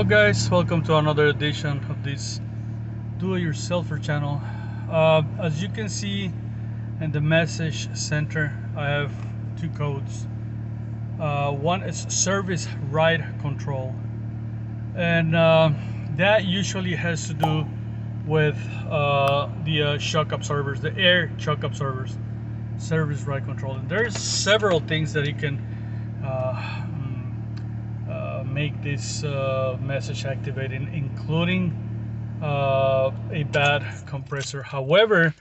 Hello guys, welcome to another edition of this do-it-yourselfer channel. As you can see in the message center, I have two codes. One is service ride control, and that usually has to do with the shock absorbers, the air shock absorbers, service ride control. And there's several things that you can make this message activating, including a bad compressor. However,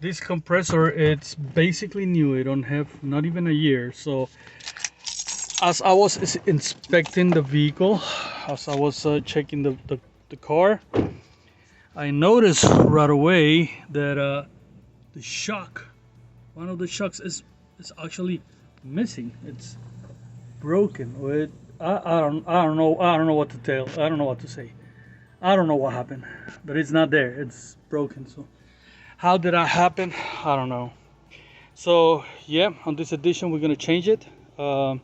this compressor, it's basically new. It don't have not even a year. So as I was inspecting the vehicle, as I was checking the car, I noticed right away that the shock, one of the shocks is actually missing. It's broken. I don't know what to tell. I don't know what to say. I don't know what happened, but it's not there. It's broken. So how did that happen? I don't know. So yeah, on this edition we're gonna change it, and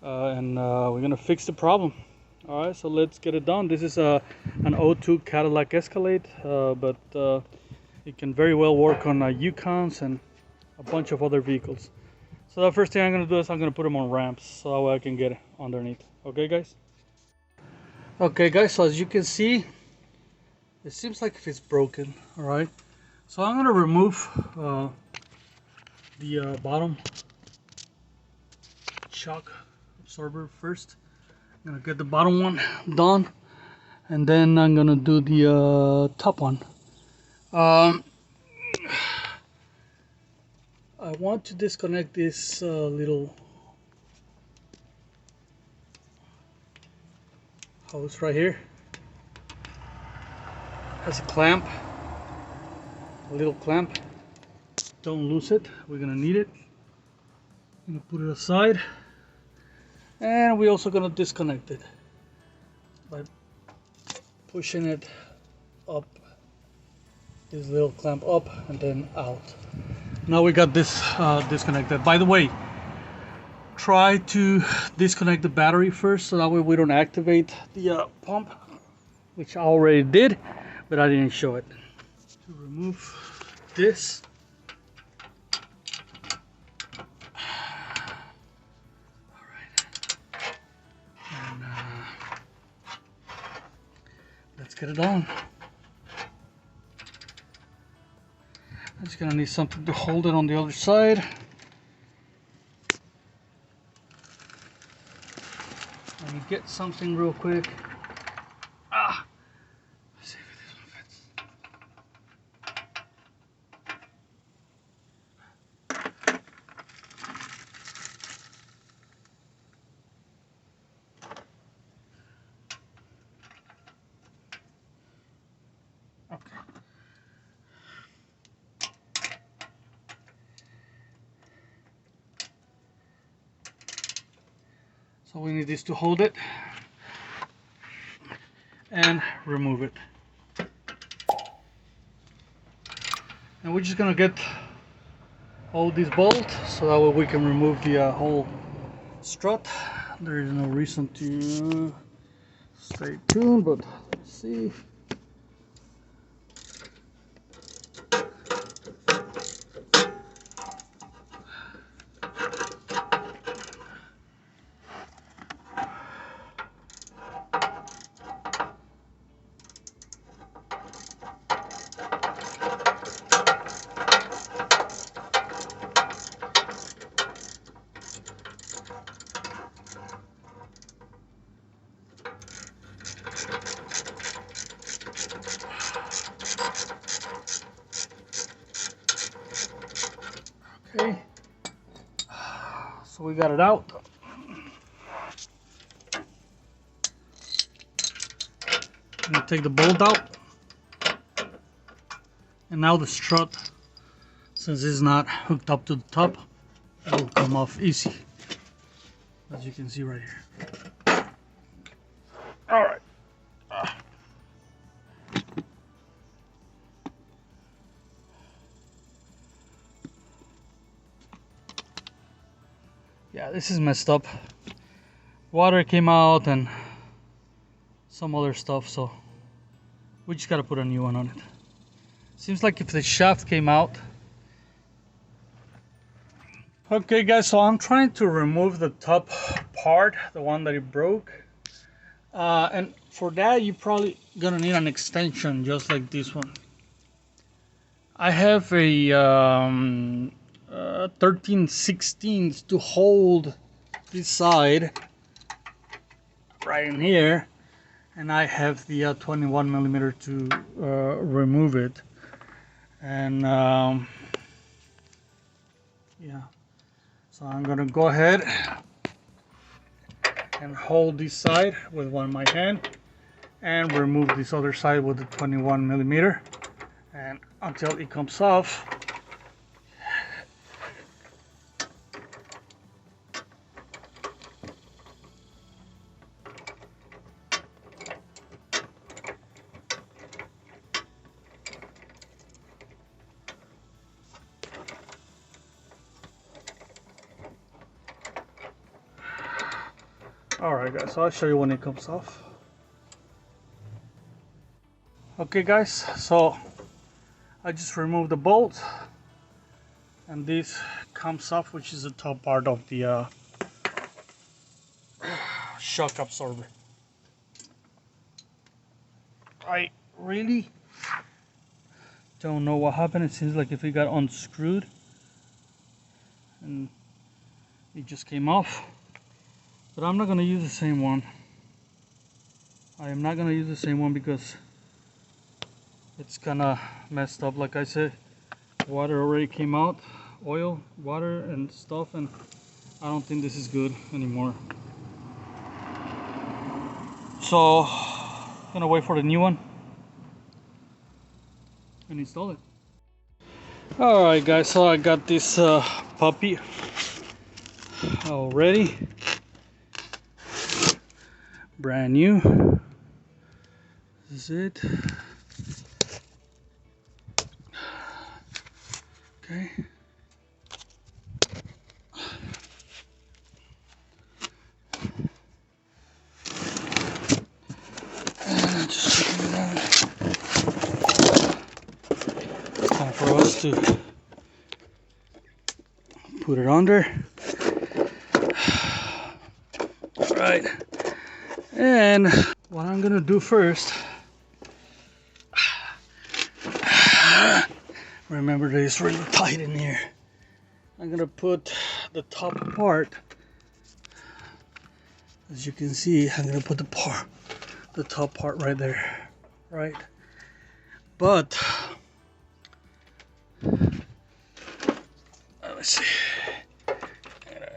we're gonna fix the problem. All right, so let's get it done. This is an '02 Cadillac Escalade, but it can very well work on Yukons and a bunch of other vehicles. So the first thing I'm going to do is I'm going to put them on ramps so that way I can get underneath. Okay guys? Okay guys, so as you can see, it seems like it's broken. Alright, so I'm going to remove the bottom shock absorber first. I'm going to get the bottom one done, and then I'm going to do the top one. I want to disconnect this little hose right here. Has a clamp, a little clamp. Don't lose it, we're gonna need it. I'm gonna put it aside, and we're also gonna disconnect it by pushing it up, this little clamp up and then out. Now we got this disconnected. By the way, try to disconnect the battery first so that way we don't activate the pump, which I already did, but I didn't show it. To remove this, all right, and let's get it on. I'm just gonna need something to hold it on the other side. Let me get something real quick. Let's see if this one fits. Okay. So we need this to hold it and remove it. And we're just gonna get all these bolts so that way we can remove the whole strut. There is no reason to stay tuned, but let's see. Okay, so we got it out. I'm gonna take the bolt out, and now the strut, since it's not hooked up to the top, it will come off easy, as you can see right here. All right. Yeah, this is messed up. Water came out and some other stuff, so we just gotta put a new one on it. Seems like if the shaft came out. Okay guys, so I'm trying to remove the top part, the one that it broke. And for that, you're probably gonna need an extension just like this one. I have a 13/16 to hold this side right in here, and I have the 21 millimeter to remove it. And yeah, so I'm gonna go ahead and hold this side with one of my hand and remove this other side with the 21 millimeter, and until it comes off. Alright guys, so I'll show you when it comes off. Okay guys, so I just removed the bolt, and this comes off, which is the top part of the shock absorber. I really don't know what happened. It seems like if it got unscrewed and it just came off. But I'm not going to use the same one. I am not going to use the same one because it's kind of messed up. Like I said, water already came out, oil, water and stuff, and I don't think this is good anymore. So I'm gonna wait for the new one and install it. Alright guys, so I got this puppy all ready. Brand new. This is it. Okay. And just checking it out. Time for us to put it under. All right. And what I'm gonna do first, remember that it's really tight in here. I'm gonna put the top part, as you can see, I'm gonna put the top part right there, right? But let's see,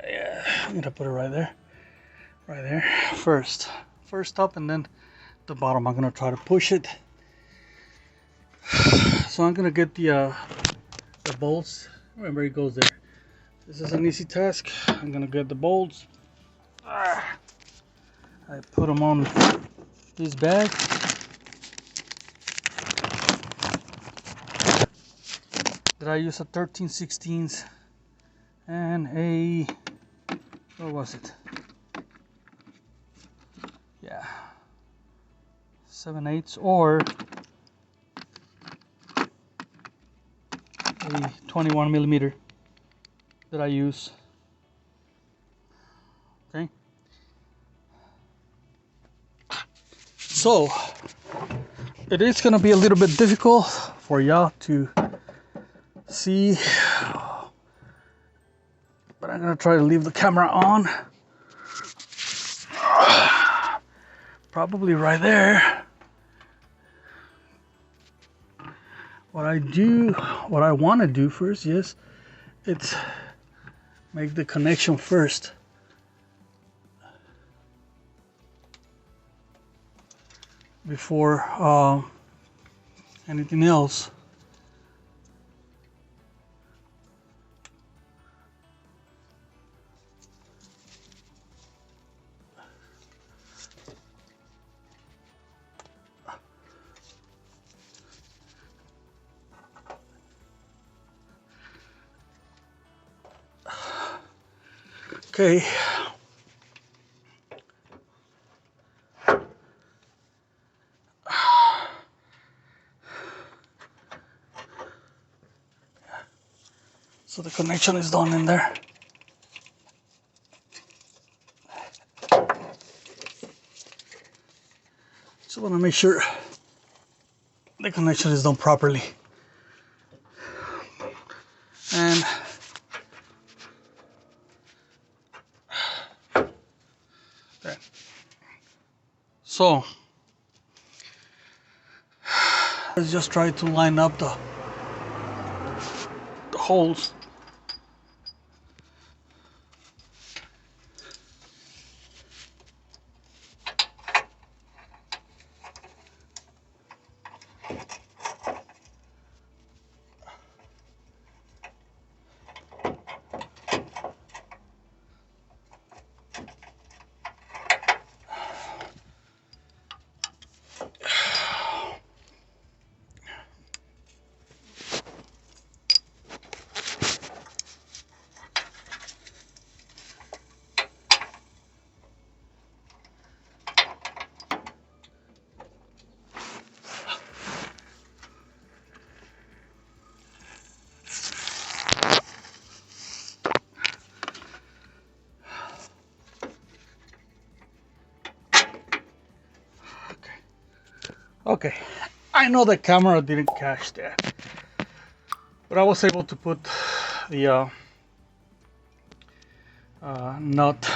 yeah, I'm gonna put it right there first up, and then the bottom I'm gonna try to push it. So I'm gonna get the bolts. Remember, it goes there. This is an easy task. I'm gonna get the bolts. I put them on this bag. Did I use a 13/16 and a, what was it? Yeah, 7/8 or a 21 millimeter that I use. Okay. So it is going to be a little bit difficult for y'all to see, but I'm going to try to leave the camera on. Probably right there. What I want to do first, yes, it's make the connection first. Before anything else. Okay. So the connection is done in there. So I want to make sure the connection is done properly. And there. So let's just try to line up the holes. Okay, I know the camera didn't catch that, but I was able to put the nut,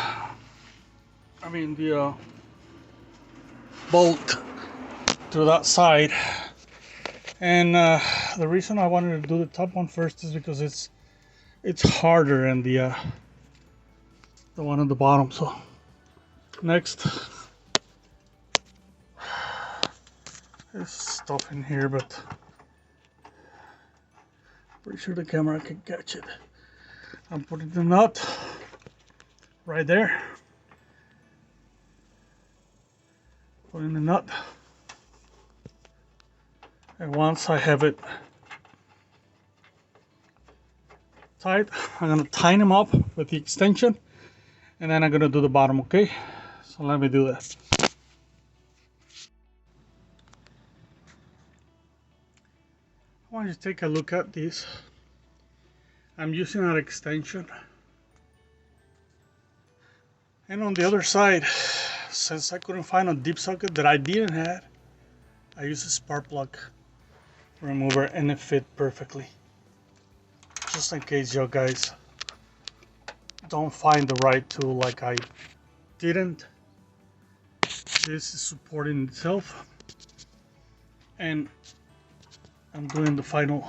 the bolt to that side. And the reason I wanted to do the top one first is because it's harder than the one on the bottom. So next, there's stuff in here, but pretty sure the camera can catch it. I'm putting the nut right there. Putting the nut. And once I have it tight, I'm gonna tighten them up with the extension, and then I'm gonna do the bottom, okay? So let me do that. I want you to take a look at this. I'm using an extension. And on the other side, since I couldn't find a deep socket that I didn't have, I used a spark plug remover and it fit perfectly. Just in case you guys don't find the right tool like I didn't. This is supporting itself. And I'm doing the final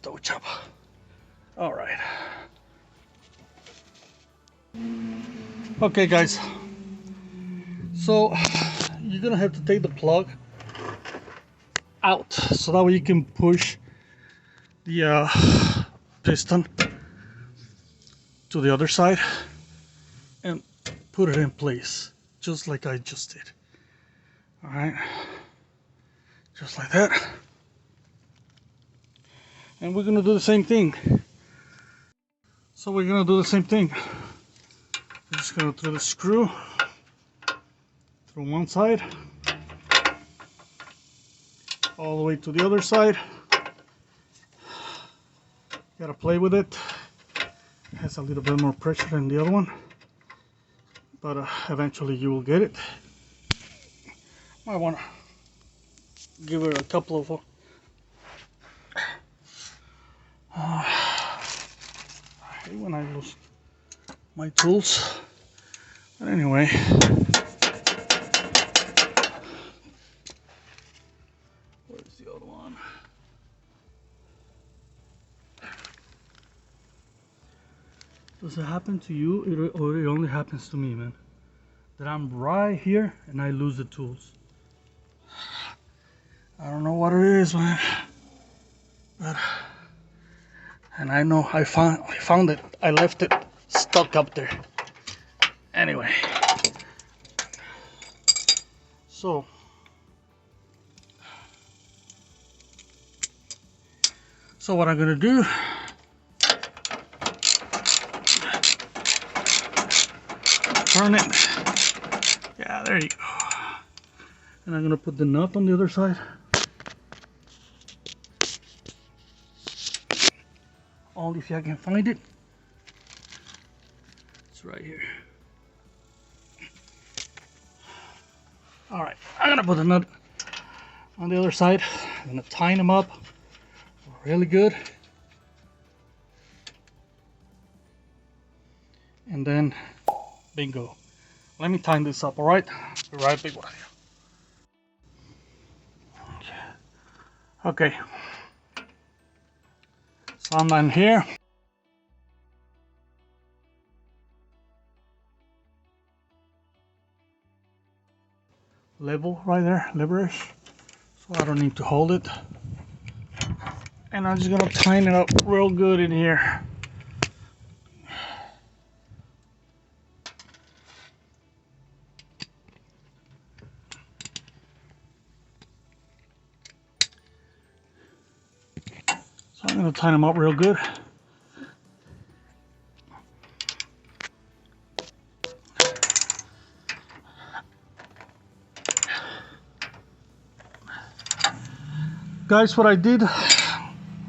toe chop. All right. Okay, guys. So you're gonna have to take the plug out so that way you can push the piston to the other side and put it in place, just like I just did. All right, just like that. And we're gonna do the same thing. So we're gonna do the same thing. We're just gonna throw the screw through one side, all the way to the other side. Gotta play with it. It has a little bit more pressure than the other one, but eventually you will get it. I want to give it a couple of I hate when I lose my tools, but anyway. Where's the other one? Does it happen to you, or it only happens to me, man? That I'm right here and I lose the tools. I don't know what it is, man. But, and I know I found it. I left it stuck up there. Anyway. So what I'm gonna do, turn it. Yeah, there you go. And I'm gonna put the nut on the other side. Only if I can find it. It's right here. All right, I'm gonna put the nut on the other side. I'm gonna tighten them up really good. And then, bingo. Let me tighten this up, all right? Be right back with you. Okay. So I'm down here. Level right there, leverish. So I don't need to hold it. And I'm just gonna tighten it up real good in here. So I'm gonna tighten them up real good. Guys, what I did,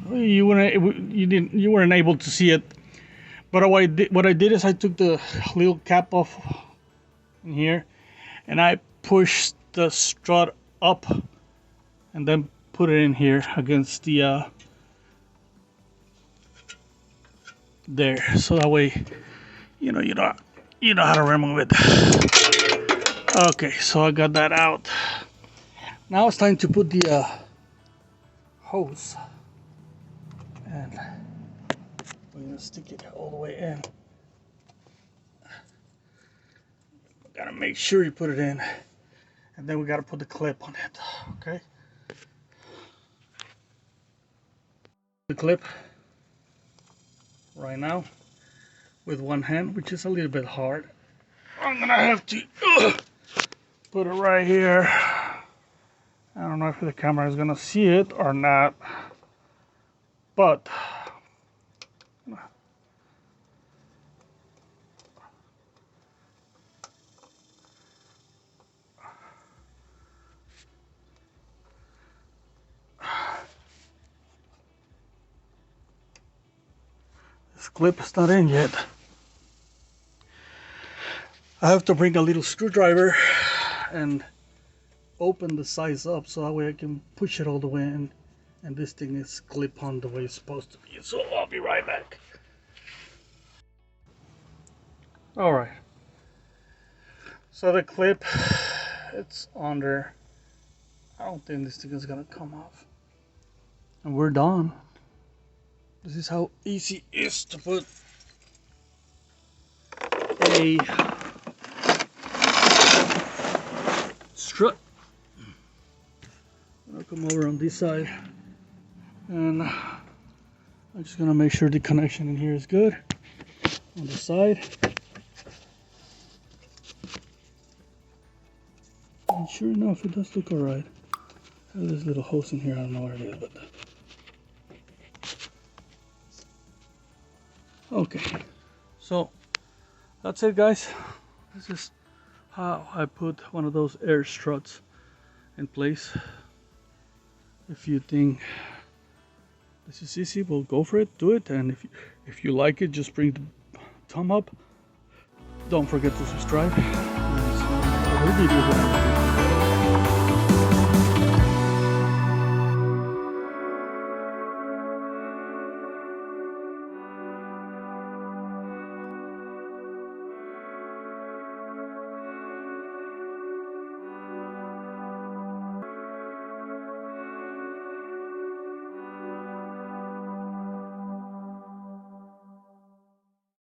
you weren't able to see it, but what I did is I took the little cap off in here, and I pushed the strut up, and then put it in here against the there, so that way, you know how to remove it. Okay, so I got that out. Now it's time to put the hose, and we're gonna stick it all the way in. Gotta make sure you put it in, and then we gotta put the clip on it. Okay, the clip right now with one hand, which is a little bit hard. I'm gonna have to put it right here. I don't know if the camera is gonna see it or not, but this clip is not in yet. I have to bring a little screwdriver and open the size up so that way I can push it all the way in, and this thing is clip on the way it's supposed to be. So I'll be right back. All right, so the clip, it's under. I don't think this thing is gonna come off, and we're done. This is how easy it is to put a strut. I'll come over on this side, and I'm just gonna make sure the connection in here is good on the side. And sure enough, it does look alright. I have this little hose in here, I don't know where it is, but okay. So that's it, guys. This is how I put one of those air struts in place. If you think this is easy, well, go for it, do it. And if you like it, just bring the thumb up. Don't forget to subscribe. And see you in another video.